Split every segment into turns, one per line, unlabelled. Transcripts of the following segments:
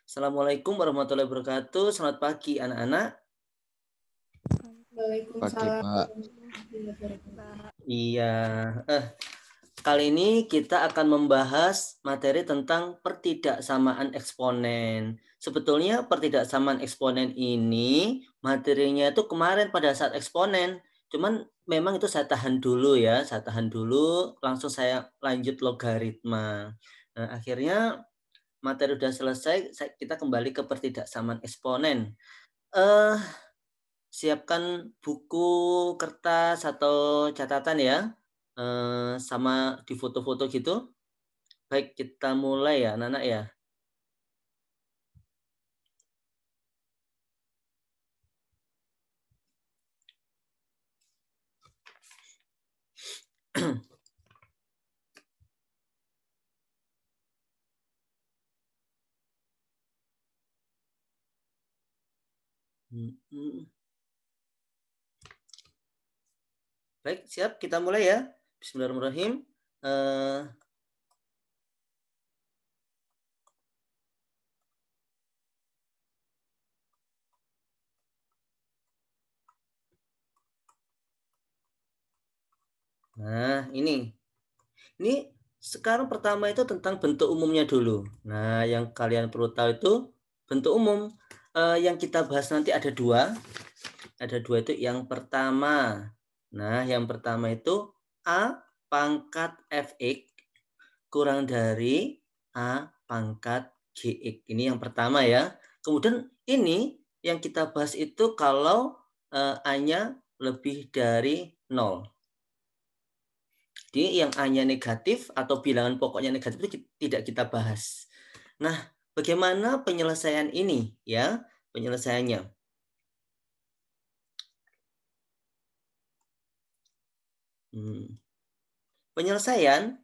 Assalamualaikum warahmatullahi wabarakatuh. Selamat pagi anak-anak.
Pagi, Pak.
Iya, kali ini kita akan membahas materi tentang pertidaksamaan eksponen. Sebetulnya pertidaksamaan eksponen ini materinya itu kemarin pada saat eksponen. Cuman memang itu saya tahan dulu ya, langsung saya lanjut logaritma. Nah, akhirnya materi udah selesai, kita kembali ke pertidaksamaan eksponen. Siapkan buku, kertas, atau catatan ya, sama di foto-foto gitu. Baik, kita mulai ya anak-anak ya. Baik, siap, kita mulai ya. Bismillahirrahmanirrahim. Nah, ini sekarang pertama itu tentang bentuk umumnya dulu. Nah, yang kalian perlu tahu itu bentuk umum. Yang kita bahas nanti ada dua. Ada dua itu. Yang pertama, yang pertama itu A pangkat Fx kurang dari A pangkat Gx. Ini yang pertama ya. Kemudian ini yang kita bahas itu kalau A-nya lebih dari 0. Jadi yang A-nya negatif atau bilangan pokoknya negatif itu tidak kita bahas. Nah, bagaimana penyelesaian ini ya? Penyelesaiannya. Penyelesaian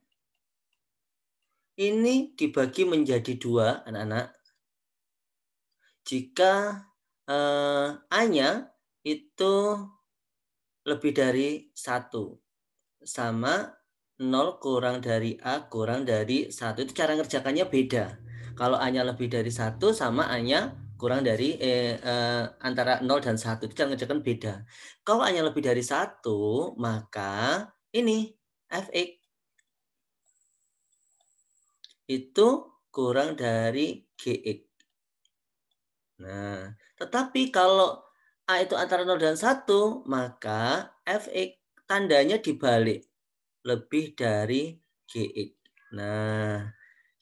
ini dibagi menjadi dua, anak-anak. Jika A-nya itu lebih dari 1 sama 0 kurang dari A kurang dari 1. Itu cara ngerjakannya beda. Kalau A-nya lebih dari 1 sama A-nya kurang dari antara 0 dan 1. Itu cara ngerjakan beda. Kalau A-nya lebih dari 1, maka ini Fx itu kurang dari Gx. Nah, tetapi kalau A itu antara 0 dan 1, maka Fx tandanya dibalik. Lebih dari Gx. Nah,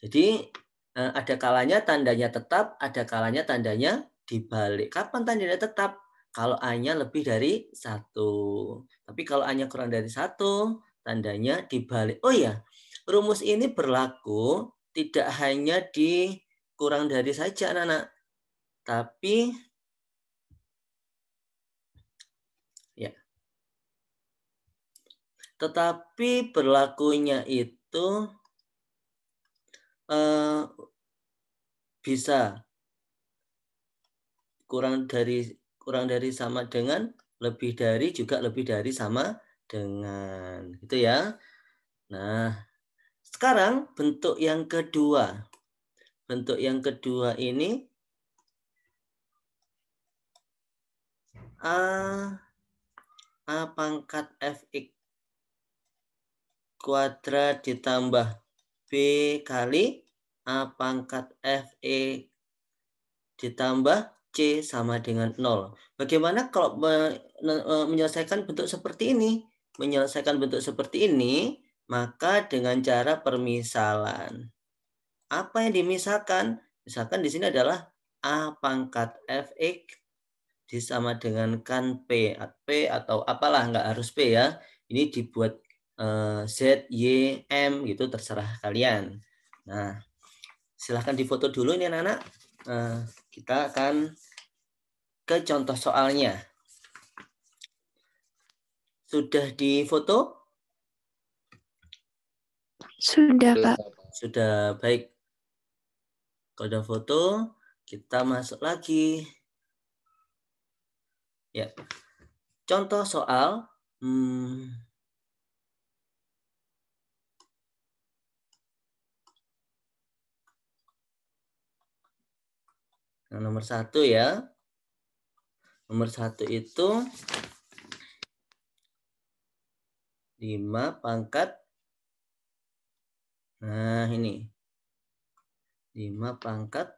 jadi ada kalanya tandanya tetap, ada kalanya tandanya dibalik. Kapan tandanya tetap? Kalau A-nya lebih dari 1. Tapi kalau A-nya kurang dari 1, tandanya dibalik. Oh ya, rumus ini berlaku tidak hanya di kurang dari saja, anak-anak. Tapi ya. Tetapi berlakunya itu bisa kurang dari sama dengan, lebih dari, juga lebih dari, sama dengan. Gitu ya. Nah, sekarang bentuk yang kedua. Bentuk yang kedua ini A pangkat Fx kuadrat ditambah B kali A pangkat Fe ditambah C sama dengan 0. Bagaimana kalau menyelesaikan bentuk seperti ini? Menyelesaikan bentuk seperti ini, maka dengan cara permisalan. Apa yang dimisahkan? Misalkan di sini adalah A pangkat Fx disama dengan kan P atau apalah, nggak harus P ya. Ini dibuat Z, Y, M gitu, terserah kalian. Nah, silahkan difoto dulu ini anak-anak. Kita akan ke contoh soalnya. Sudah difoto?
Sudah, Pak.
Sudah, baik. Kalau udah foto, kita masuk lagi. Ya. Contoh soal. Nah, nomor 1 ya. Nomor 1 itu 5 pangkat. Nah, ini. 5 pangkat.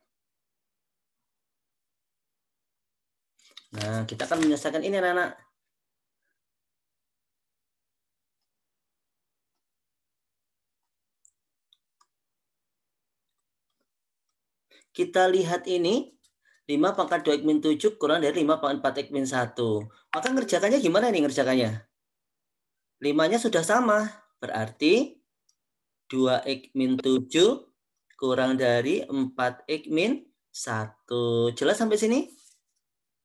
Nah, kita akan menyelesaikan ini, anak-anak. Kita lihat ini. 5 pangkat 2 X min 7 kurang dari 5 pangkat 4 X min 1. Maka ngerjakannya gimana nih ngerjakannya? 5-nya sudah sama. Berarti 2X min 7 kurang dari 4X min 1. Jelas sampai sini?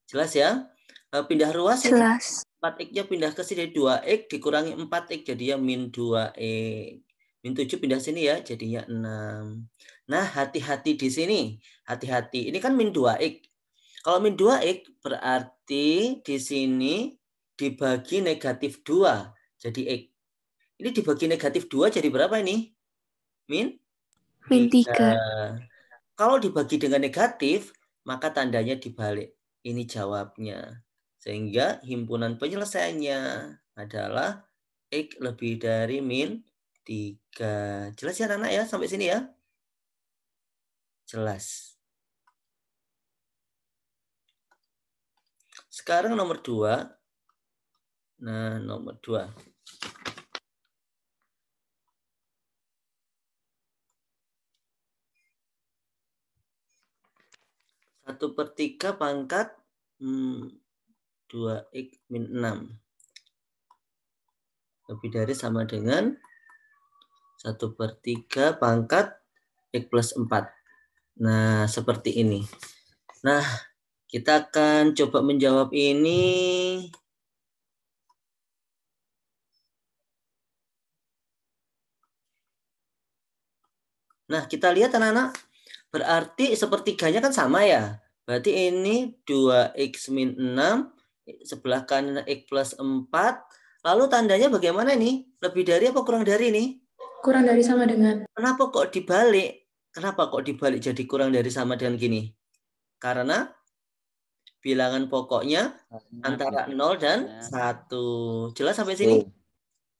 Jelas ya? Pindah ruas ini.
Jelas.
4X-nya pindah ke sini. 2X dikurangi 4X jadinya min 2X. Min 7 pindah sini ya, jadinya 6. Nah, hati-hati di sini. Hati-hati. Ini kan min 2X. Kalau min 2X berarti di sini dibagi negatif 2. Jadi X. Ini dibagi negatif 2 jadi berapa ini? Min 3. Kalau dibagi dengan negatif, maka tandanya dibalik. Ini jawabnya. Sehingga himpunan penyelesaiannya adalah X lebih dari min 3. Jelas ya anak-anak ya? Sampai sini ya? Jelas. Sekarang nomor 2. Nah, nomor 2. 1/3 pangkat 2X min 6. Lebih dari sama dengan 1/3 pangkat X plus 4. Nah, seperti ini. Nah, kita akan coba menjawab ini. Nah, kita lihat anak-anak. Berarti sepertiganya kan sama ya. Berarti ini 2X min 6. Sebelah kanan X plus 4. Lalu tandanya bagaimana nih? Lebih dari apa kurang dari ini?
Kurang dari sama dengan.
Kenapa kok dibalik? Kenapa kok dibalik jadi kurang dari sama dengan gini? Karena bilangan pokoknya antara 0 dan 1. Jelas sampai sini?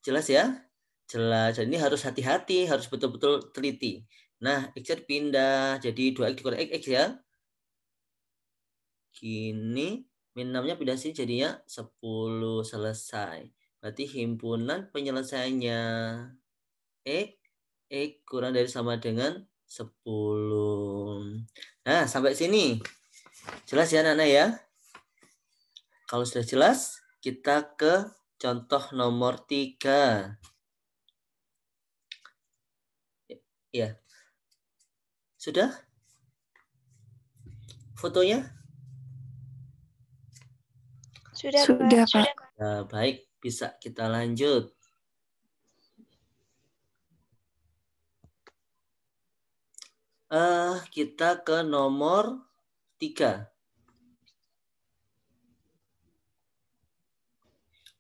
Jelas ya? Jelas. Jadi ini harus hati-hati, harus betul-betul teliti. Nah, X pindah jadi 2X dikurang X ya. Gini, min 6-nya pindah sini jadinya 10 selesai. Berarti himpunan penyelesaiannya X kurang dari sama dengan 10. Nah, sampai sini. Jelas ya anak-anak ya? Kalau sudah jelas, kita ke contoh nomor 3. Ya. Sudah? Fotonya?
Sudah,
Pak.
Nah, baik, bisa kita lanjut. Kita ke nomor 3.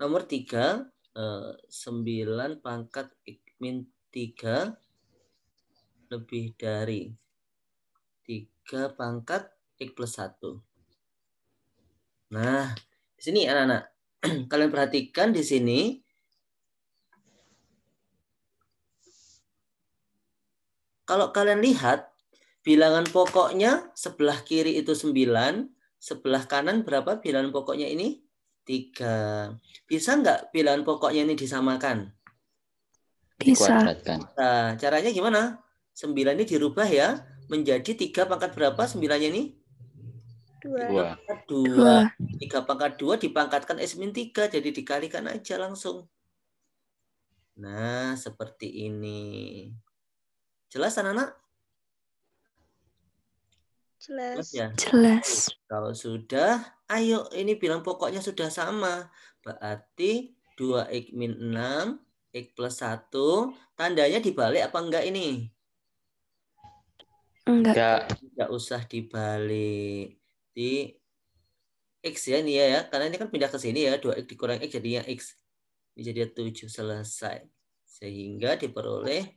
Nomor 3, 9 pangkat X min 3 lebih dari 3 pangkat X plus 1. Nah, di sini anak-anak, kalian perhatikan di sini. Kalau kalian lihat, bilangan pokoknya sebelah kiri itu 9, sebelah kanan berapa bilangan pokoknya ini? 3. Bisa nggak bilangan pokoknya ini disamakan?
Bisa.
Nah, caranya gimana? 9 ini dirubah ya menjadi 3 pangkat berapa 9-nya ini?
2.
2. 3 pangkat 2 dipangkatkan S min 3, jadi dikalikan aja langsung. Nah, seperti ini. Jelas anak-anak?
Jelas.
Ya?
Jelas.
Kalau sudah, ayo ini bilang pokoknya sudah sama. Berarti 2X min 6, X plus 1, tandanya dibalik apa enggak ini?
Enggak.
Enggak usah dibalik. Di X ya ini ya, karena ini kan pindah ke sini ya, 2X dikurang X jadinya X. Ini jadi 7 selesai. Sehingga diperoleh,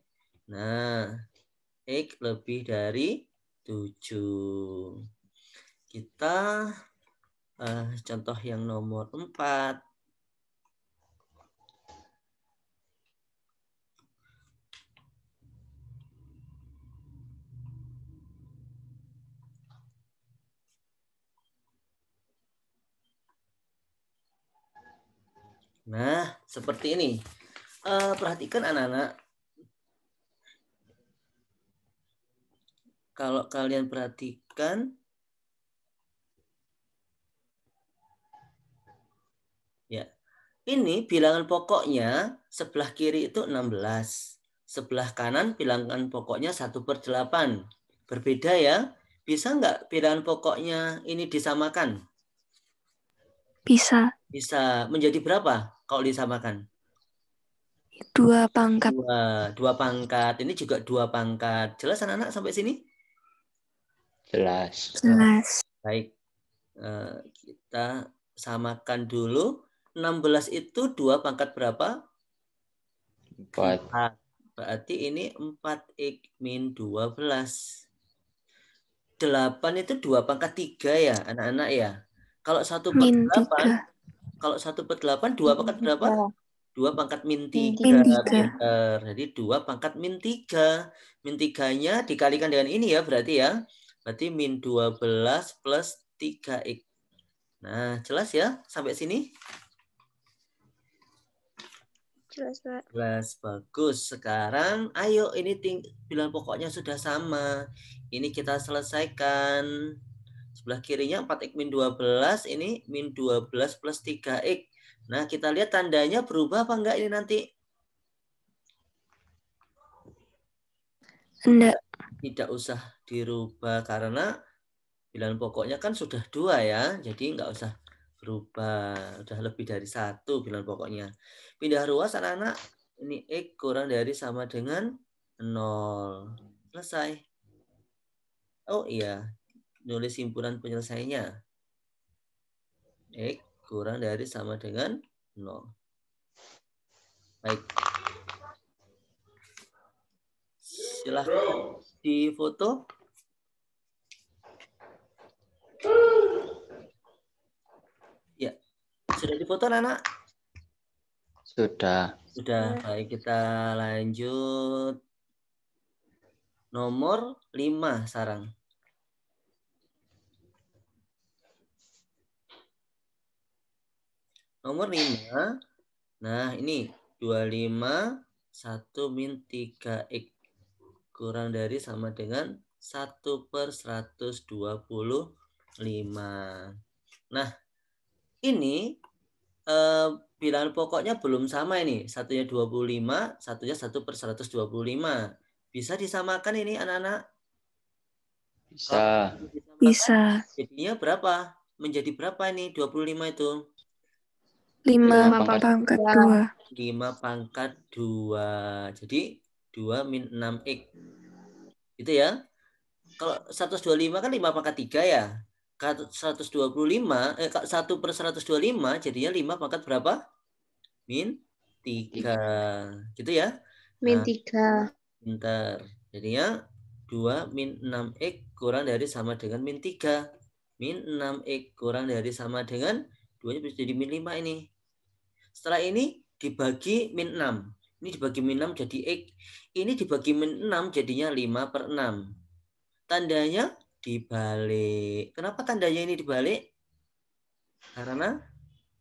nah, X lebih dari 7. Kita contoh yang nomor 4. Nah, seperti ini. Perhatikan anak-anak. Kalau kalian perhatikan, ya, ini bilangan pokoknya sebelah kiri itu 16. Sebelah kanan bilangan pokoknya 1/8. Berbeda ya. Bisa nggak bilangan pokoknya ini disamakan?
Bisa.
Bisa. Menjadi berapa kalau disamakan?
2 pangkat.
2 pangkat. Ini juga 2 pangkat. Jelas anak-anak sampai sini?
Jelas.
Jelas.
Baik. Kita samakan dulu. 16 itu 2 pangkat berapa?
4.
Berarti ini 4x min 12. 8 itu 2 pangkat 3 ya anak-anak ya. Kalau 1/8, kalau 1/8 2 pangkat berapa? 2 pangkat min 3. Jadi 2 pangkat min 3. Min 3-nya dikalikan dengan ini ya berarti ya. Berarti min 12 plus 3x. Nah, jelas ya sampai sini?
Jelas, Pak.
Jelas, bagus. Sekarang ayo ini bilangan pokoknya sudah sama. Ini kita selesaikan. Sebelah kirinya 4x min 12, ini min 12 plus 3x. Nah, kita lihat tandanya berubah apa enggak ini nanti?
Enggak.
Tidak usah dirubah karena bilangan pokoknya kan sudah 2 ya. Jadi enggak usah berubah. Udah lebih dari 1 bilangan pokoknya. Pindah ruas anak-anak. Ini X kurang dari sama dengan 0. Selesai. Oh iya. Nulis himpunan penyelesaiannya. X kurang dari sama dengan 0. Baik. Silahkan difoto. Ya. Sudah difoto anak?
Sudah.
Sudah. Baik, kita lanjut. Nomor 5 sekarang. Nomor 5. Nah, ini 25 1 min 3x kurang dari sama dengan 1/125. Nah, ini bilangan pokoknya belum sama ini. Satunya 25, satunya 1/125. Bisa disamakan ini anak-anak?
Bisa.
Bisa.
Jadinya berapa? Menjadi berapa ini 25 itu?
5 pangkat 2.
5 pangkat 2. Jadi 2 min 6x. Gitu ya. Kalau 125 kan 5 pangkat 3 ya. 125, 1/125 jadinya 5 pangkat berapa? Min 3. Gitu ya.
Min 3.
Pintar. Jadinya 2 min 6x kurang dari sama dengan min 3. Min 6x kurang dari sama dengan 2 bisa jadi min 5 ini. Setelah ini dibagi min 6. Ini dibagi min 6 jadi x. Ini dibagi min 6 jadinya 5/6. Tandanya dibalik. Kenapa tandanya ini dibalik? Karena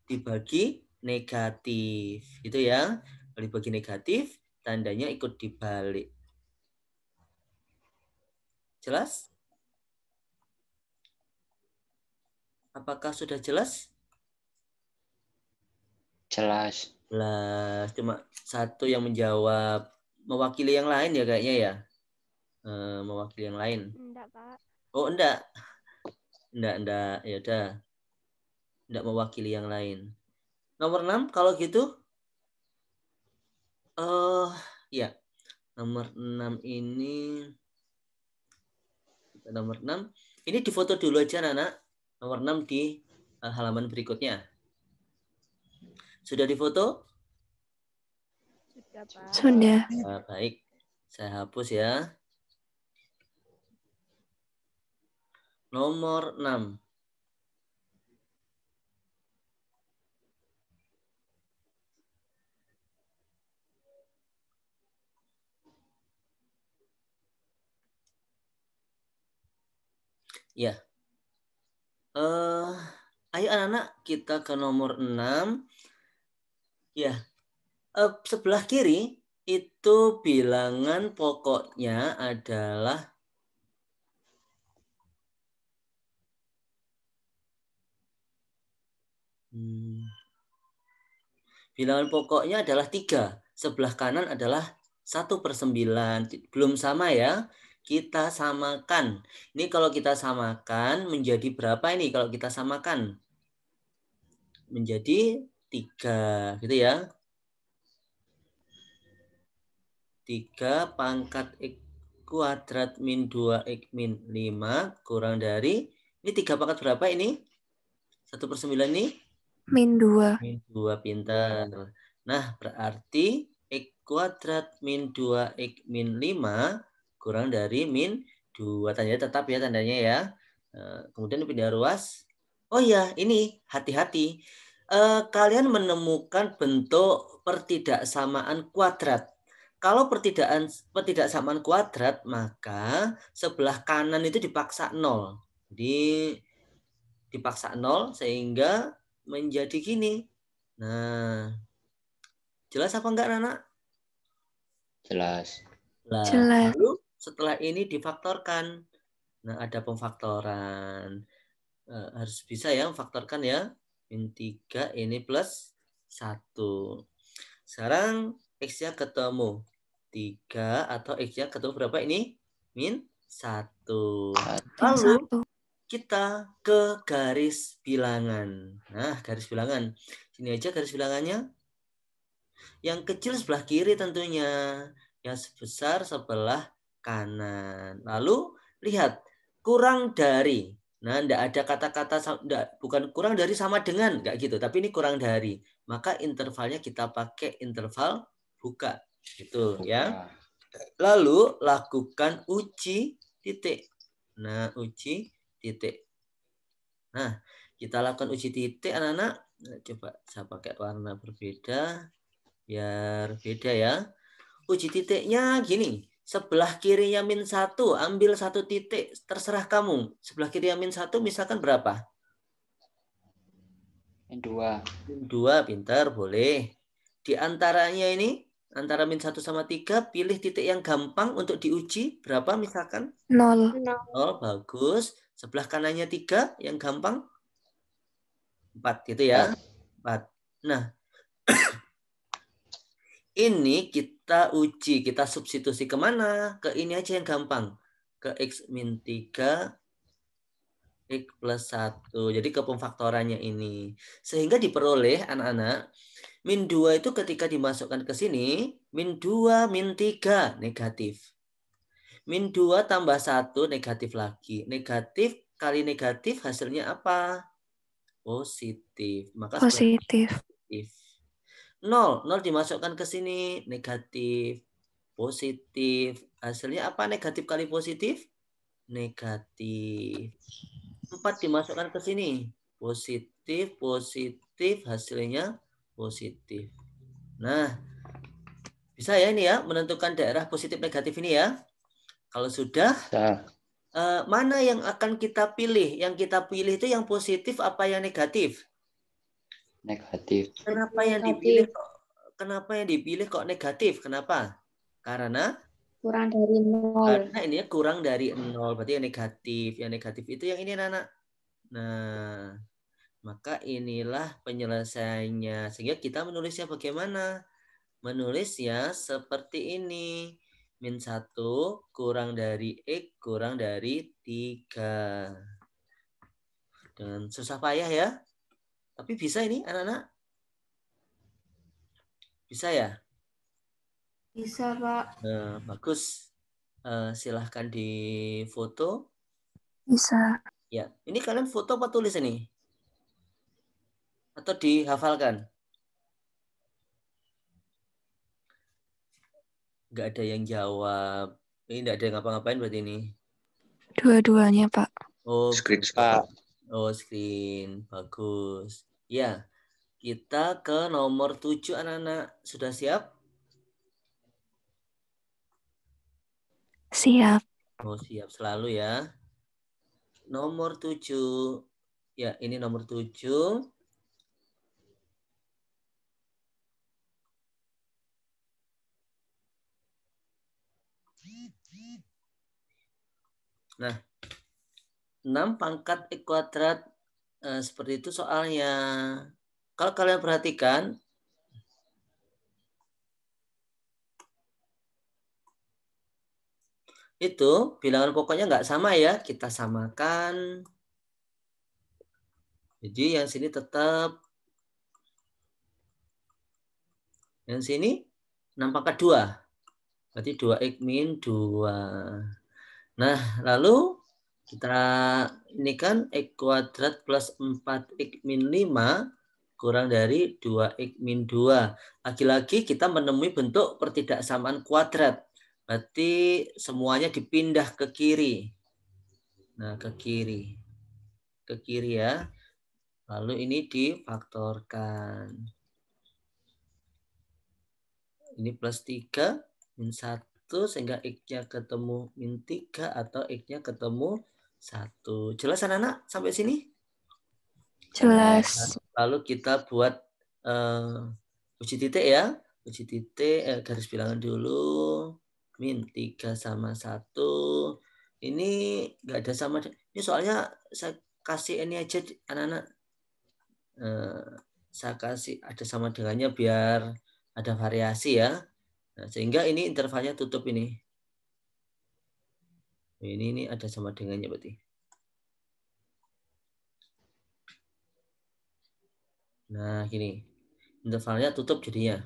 dibagi negatif. Gitu ya. Kalau dibagi negatif, tandanya ikut dibalik. Jelas? Apakah sudah jelas?
Jelas.
Jelas. Cuma satu yang menjawab. Mewakili yang lain ya kayaknya ya. Mewakili yang lain.
Enggak, Pak.
Oh, enggak. Enggak. Ya udah. Enggak mewakili yang lain. Nomor 6 kalau gitu. Ya. Nomor 6 ini. Nomor 6. Ini difoto dulu aja anak. Nomor 6 di halaman berikutnya. Sudah difoto?
Sudah, Pak.
Sudah.
Baik. Saya hapus ya. nomor 6. Ya. Ayo anak-anak kita ke nomor 6. Ya. Sebelah kiri itu bilangan pokoknya adalah bilangan pokoknya adalah 3. Sebelah kanan adalah 1/9. Belum sama ya. Kita samakan. Ini kalau kita samakan menjadi berapa ini kalau kita samakan? Menjadi 3 gitu ya. 3 pangkat X kuadrat min 2X min 5 kurang dari, ini 3 pangkat berapa ini? 1/9 ini?
Min 2.
Min 2, pintar. Nah, berarti X kuadrat min 2X min 5 kurang dari min 2. Tandanya tetap ya tandanya ya. Kemudian pindah ruas. Oh ya, ini hati-hati. Kalian menemukan bentuk pertidaksamaan kuadrat. Kalau pertidaksamaan kuadrat, maka sebelah kanan itu dipaksa 0. Jadi dipaksa 0 sehingga menjadi gini. Nah, jelas apa enggak, Nana?
Jelas.
Jelas.
Lalu setelah ini difaktorkan. Nah, ada pemfaktoran. Harus bisa ya memfaktorkan ya. Min 3 ini plus 1. Sekarang X-nya ketemu 3 atau X-nya ketemu berapa ini? Min 1. Lalu kita ke garis bilangan. Nah, garis bilangan. Sini aja garis bilangannya. Yang kecil sebelah kiri tentunya. Yang sebesar sebelah kanan. Lalu lihat, kurang dari. Nah, enggak ada kata-kata, bukan kurang dari sama dengan, enggak gitu. Tapi ini kurang dari. Maka intervalnya kita pakai interval buka. Gitu ya. Lalu lakukan uji titik. Nah, uji titik. Nah, kita lakukan uji titik anak-anak. Nah, coba saya pakai warna berbeda. Biar beda ya. Uji titiknya gini. Sebelah kirinya min 1, ambil 1 titik. Terserah kamu. Sebelah kiri min 1 misalkan berapa?
Min 2.
Min 2, pintar, boleh. Di antaranya ini, antara min 1 sama 3, pilih titik yang gampang untuk diuji. Berapa misalkan?
0.
0, bagus. Sebelah kanannya 3, yang gampang? 4 gitu ya. 4. Nah, ini kita uji, kita substitusi kemana? Ke ini aja yang gampang. Ke X min 3, X plus 1. Jadi ke pemfaktorannya ini. Sehingga diperoleh anak-anak, min 2 itu ketika dimasukkan ke sini, min 2, min 3, negatif. Min 2 tambah 1, negatif lagi. Negatif kali negatif hasilnya apa? Positif. Maka
Positif.
0 dimasukkan ke sini, negatif, positif. Hasilnya apa negatif kali positif? Negatif. 4 dimasukkan ke sini, positif, positif, hasilnya positif. Nah, bisa ya ini ya, menentukan daerah positif negatif ini ya. Kalau sudah, mana yang akan kita pilih? Yang kita pilih itu yang positif apa yang negatif?
Negatif.
Kenapa yang dipilih kok? Kenapa yang dipilih kok negatif? Kenapa? Karena
kurang dari 0.
Karena ini kurang dari 0, berarti yang negatif. Yang negatif itu yang ini anak. Nah, maka inilah penyelesaiannya. Sehingga kita menulisnya bagaimana? Menulisnya seperti ini. Min 1 kurang dari X kurang dari 3. Dengan susah payah ya. Tapi bisa ini anak-anak? Bisa ya?
Bisa, Pak.
Nah, bagus. Silahkan difoto.
Bisa.
Ya, ini kalian foto apa tulis ini? Atau dihafalkan? Nggak ada yang jawab. Ini nggak ada yang ngapa-ngapain berarti ini.
Dua-duanya, Pak.
Oh,
Screenshot.
oh, screen. Bagus. Ya, kita ke nomor 7 anak-anak. Sudah siap?
Siap.
Oh, siap selalu ya. Nomor 7. Ya, ini nomor 7. Nah, 6 pangkat X kuadrat seperti itu soalnya. Kalau kalian perhatikan, itu bilangan pokoknya nggak sama ya. Kita samakan. Jadi yang sini tetap. Yang sini 6 pangkat 2. Berarti 2x min 2. Nah, lalu kita ini kan X kuadrat plus 4x min 5 kurang dari 2x min 2. Lagi-lagi kita menemui bentuk pertidaksamaan kuadrat. Berarti semuanya dipindah ke kiri. Nah, ke kiri. Ke kiri ya. Lalu ini difaktorkan. Ini plus 3 min 1 sehingga X-nya ketemu min 3 atau X-nya ketemu 1. Jelas anak-anak sampai sini?
Jelas.
Lalu kita buat uji titik ya. Uji titik garis bilangan dulu. Min 3 sama 1. Ini nggak ada sama. Ini soalnya saya kasih ini aja anak-anak. Saya kasih ada sama dengannya biar ada variasi ya. Nah, sehingga ini intervalnya tutup ini. Ini ada sama dengannya berarti. Nah, gini. Intervalnya tutup jadinya.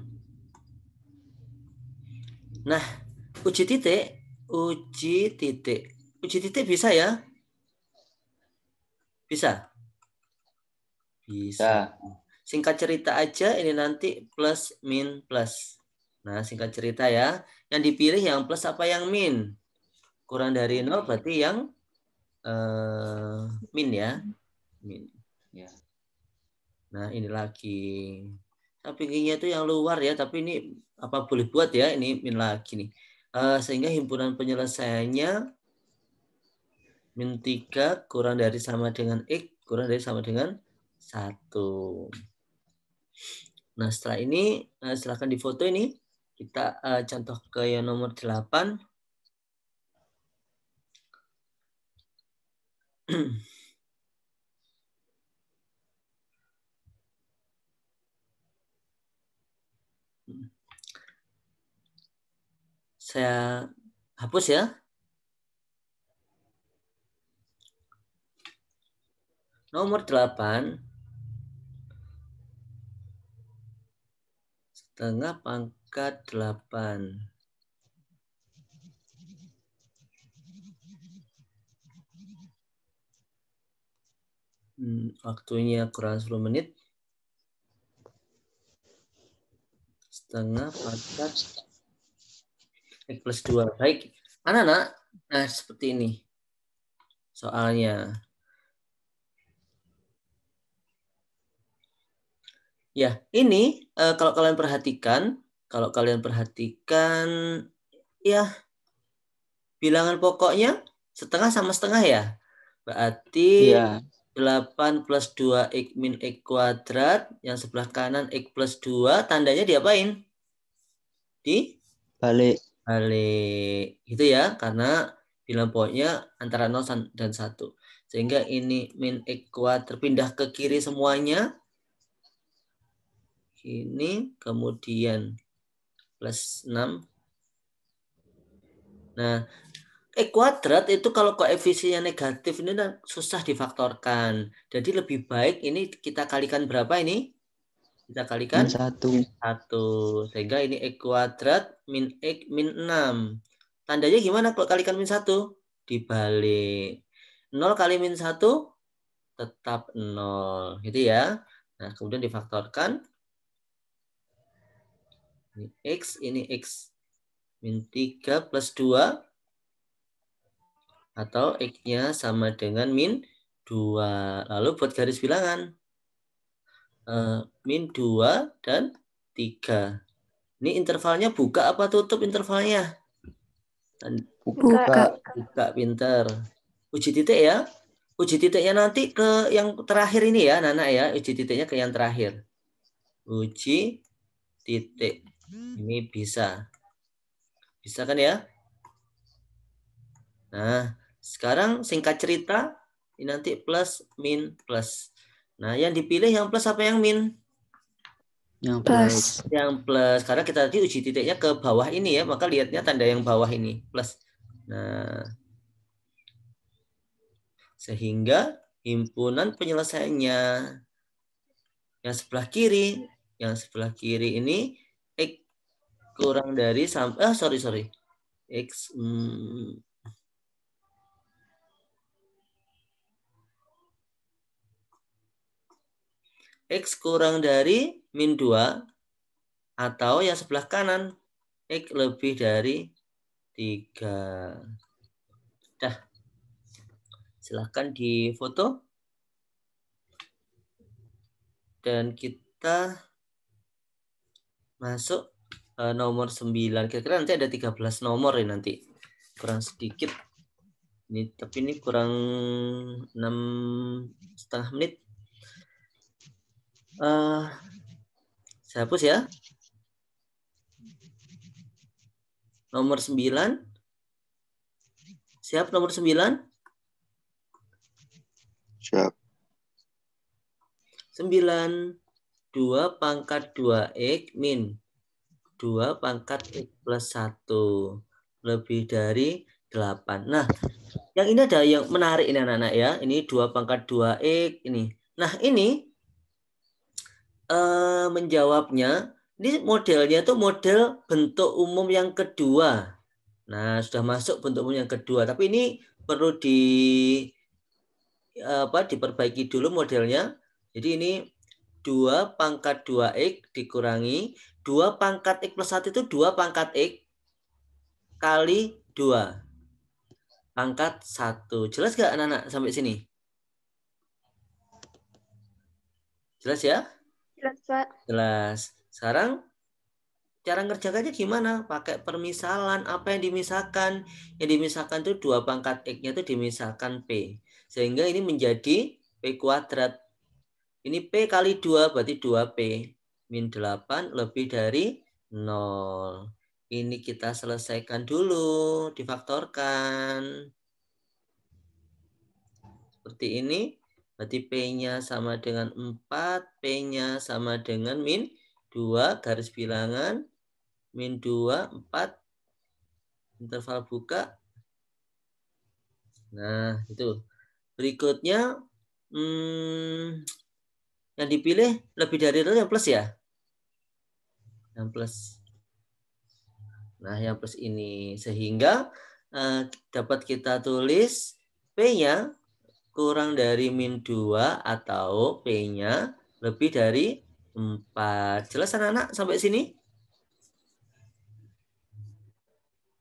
Nah, uji titik. Uji titik. Uji titik bisa ya? Bisa? Bisa. Singkat cerita aja ini nanti plus min plus. Nah, singkat cerita ya. Yang dipilih yang plus apa yang min? Kurang dari 0 berarti yang min ya. Min.
Ya.
Nah, ini lagi. Tapi pinginnya itu yang luar ya, tapi ini apa boleh buat ya, ini min lagi nih. Sehingga himpunan penyelesaiannya min 3 kurang dari sama dengan X kurang dari sama dengan 1. Nah, setelah ini silakan difoto ini. Kita contoh ke yang nomor 8. Saya hapus ya. Nomor 8. Setengah pangkat 8. Waktunya kurang 10 menit. Setengah pangkat X plus 2. Baik. Anak-anak, nah seperti ini soalnya. Ya, ini kalau kalian perhatikan, ya bilangan pokoknya setengah sama setengah ya. Berarti
Iya.
8 plus 2x min x kuadrat, yang sebelah kanan x plus 2, tandanya diapain?
Balik.
Balik. Gitu ya, karena bilangan pokoknya antara 0 dan 1. Sehingga ini min x kuadrat terpindah ke kiri semuanya. Ini kemudian plus 6. Nah, X kuadrat itu kalau koefisiennya negatif ini susah difaktorkan. Jadi lebih baik ini kita kalikan berapa ini? Kita kalikan
Min 1.
1. Sehingga ini X kuadrat min X min 6. Tandanya gimana kalau kalikan min 1? Dibalik. 0 kali min 1 tetap 0. Gitu ya. Nah, kemudian difaktorkan. Ini X min 3 plus 2. atau X-nya sama dengan min 2. Lalu buat garis bilangan. Min 2 dan 3. Ini intervalnya buka apa tutup intervalnya?
Buka.
Buka, pinter. Uji titik ya. Uji titiknya nanti ke yang terakhir ini ya, Nana ya. Uji titiknya ke yang terakhir. Uji titik. Ini bisa. Bisa kan ya? Nah, sekarang singkat cerita, ini nanti plus, min, plus. Nah, yang dipilih yang plus apa yang min?
Yang
Plus.
Yang plus. Karena kita tadi uji titiknya ke bawah ini ya, maka lihatnya tanda yang bawah ini, plus. Nah, sehingga himpunan penyelesaiannya yang sebelah kiri ini X kurang dari sampai X X kurang dari min 2 atau yang sebelah kanan X lebih dari 3. Dah. Silahkan difoto. Dan kita masuk nomor 9. Kira-kira nanti ada 13 nomor ya nanti. Kurang sedikit. Tapi ini kurang 6,5 menit. Saya hapus ya. Nomor 9. Siap nomor 9?
Siap.
9. 2 pangkat 2X min 2 pangkat X plus 1 lebih dari 8. Nah, yang ini ada yang menarik ini anak-anak ya. Ini 2 pangkat 2X ini. Nah, ini menjawabnya, ini modelnya itu model bentuk umum yang kedua. Nah, sudah masuk bentuk umum yang kedua. Tapi ini perlu diperbaiki dulu modelnya. Jadi ini 2 pangkat 2X dikurangi 2 pangkat X plus 1 itu 2 pangkat X kali 2 pangkat 1. Jelas gak anak-anak sampai sini? Jelas ya?
Jelas, Pak.
Jelas. Sekarang cara ngerjakannya gimana? Pakai permisalan. Apa yang dimisahkan? Yang dimisahkan itu 2 pangkat X-nya itu dimisahkan P. Sehingga ini menjadi P kuadrat. Ini P kali 2 berarti 2P. Min 8 lebih dari 0. Ini kita selesaikan dulu. Difaktorkan. Seperti ini. Berarti P-nya sama dengan 4. P-nya sama dengan min 2. Garis bilangan. Min 2, 4. Interval buka. Nah, itu. Berikutnya. Yang dipilih lebih dari itu yang plus ya? Yang plus. Nah, yang plus ini. Sehingga dapat kita tulis P-nya kurang dari min 2 atau P-nya lebih dari 4. Jelas anak-anak sampai sini?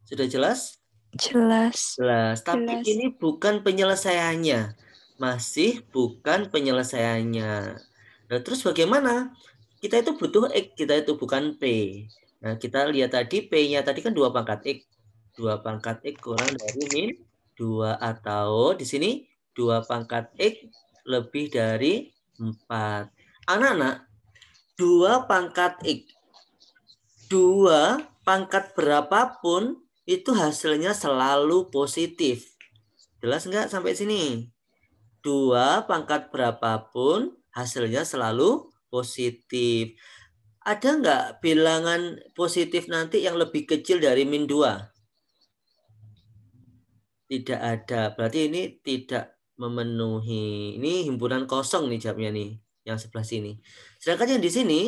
Sudah jelas?
Jelas.
Jelas. Tapi
Jelas.
ini bukan penyelesaiannya. Masih bukan penyelesaiannya. Nah, terus bagaimana? Kita itu butuh X, kita itu bukan P. Nah, kita lihat tadi P-nya tadi kan 2 pangkat X. 2 pangkat X kurang dari min 2 atau di sini 2 pangkat X lebih dari 4. Anak-anak, 2 pangkat X. 2 pangkat berapapun itu hasilnya selalu positif. Jelas nggak sampai sini? 2 pangkat berapapun hasilnya selalu positif. Ada nggak bilangan positif nanti yang lebih kecil dari min 2? Tidak ada. Berarti ini tidak memenuhi. Ini himpunan kosong nih jawabnya nih. Yang sebelah sini. Sedangkan yang di sini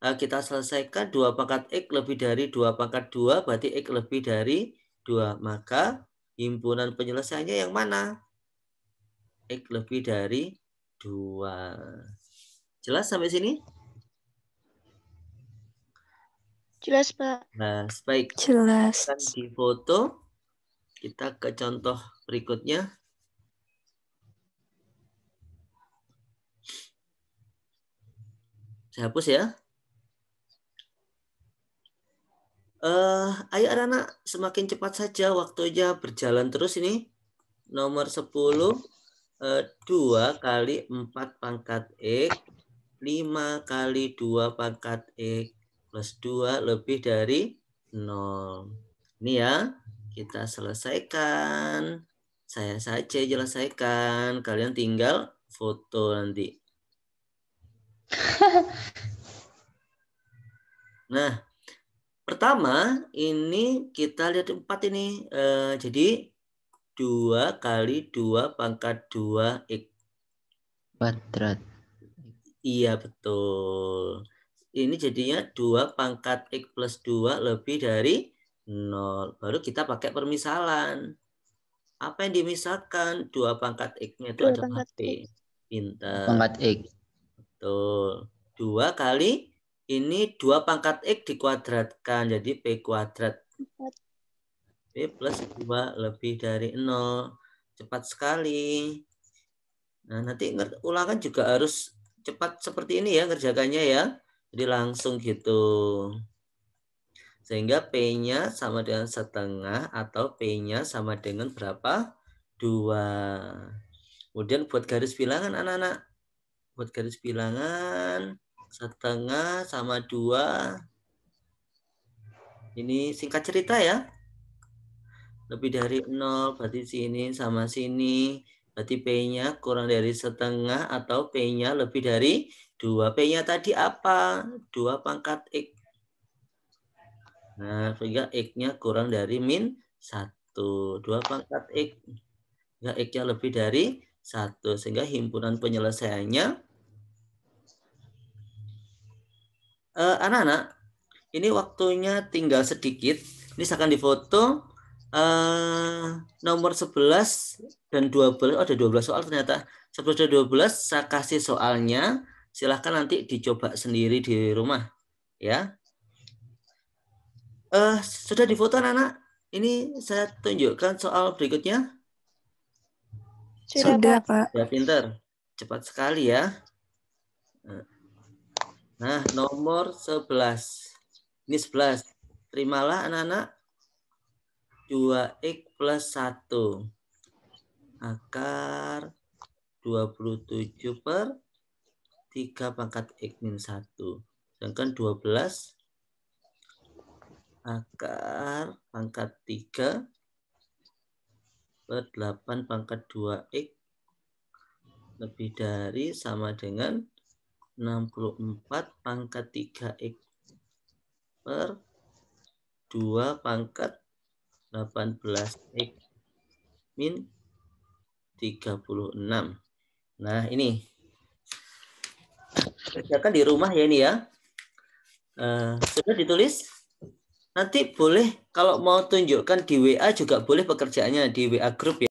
kita selesaikan 2 pangkat X lebih dari 2 pangkat 2. Berarti X lebih dari 2. Maka himpunan penyelesaiannya yang mana? X lebih dari 2. Jelas sampai sini?
Jelas, Pak.
Nah, baik.
Jelas.
Akan difoto. Kita ke contoh berikutnya. Saya hapus ya. Ayo anak-anak, semakin cepat saja waktunya berjalan terus ini. Nomor 10, 2 kali 4 pangkat X, 5 kali 2 pangkat X, plus 2 lebih dari 0. Ini ya, kita selesaikan. Saya saja selesaikan. Kalian tinggal foto nanti. Nah, pertama ini kita lihat 4 ini. Jadi 2 kali 2 pangkat 2 X.
Kuadrat.
Iya, betul. Ini jadinya 2 pangkat X plus 2 lebih dari 0. Baru kita pakai permisalan. Apa yang dimisalkan? 2 pangkat X-nya itu
2
adalah
pangkat
P. Pintar.
Pangkat X.
Betul. 2 kali ini 2 pangkat X dikuadratkan. Jadi P kuadrat. P plus 2 lebih dari 0. Cepat sekali. Nah, nanti ulangan juga harus cepat seperti ini ya kerjakannya ya. Jadi langsung gitu. Sehingga P-nya sama dengan setengah atau P-nya sama dengan berapa? 2. Kemudian buat garis bilangan anak-anak. Buat garis bilangan setengah sama 2. Ini singkat cerita ya. Lebih dari 0 berarti sini sama sini. Berarti P-nya kurang dari setengah atau P-nya lebih dari 2. P-nya tadi apa? 2 pangkat X. Nah, sehingga X-nya kurang dari min 1. 2 pangkat X. Sehingga X-nya lebih dari 1. Sehingga himpunan penyelesaiannya. Anak-anak, ini waktunya tinggal sedikit. Ini akan difoto. Nomor 11 dan 12, ada 12 soal ternyata. 11 dan 12 saya kasih soalnya, silahkan nanti dicoba sendiri di rumah ya. Sudah difoto anak-anak? Ini saya tunjukkan soal berikutnya.
Sudah, Pak.
Ya, pinter. Cepat sekali ya. Nah, nomor 11. Ini 11. Terimalah anak-anak. 2x plus 1 akar 27 per 3 pangkat x min 1. Sedangkan 12 akar pangkat 3 per 8 pangkat 2x lebih dari sama dengan 64 pangkat 3x per 2 pangkat 18x min 36. Nah, ini. Kerjakan di rumah ya ini ya. Sudah ditulis? Nanti boleh kalau mau tunjukkan di WA juga boleh pekerjaannya di WA grup ya.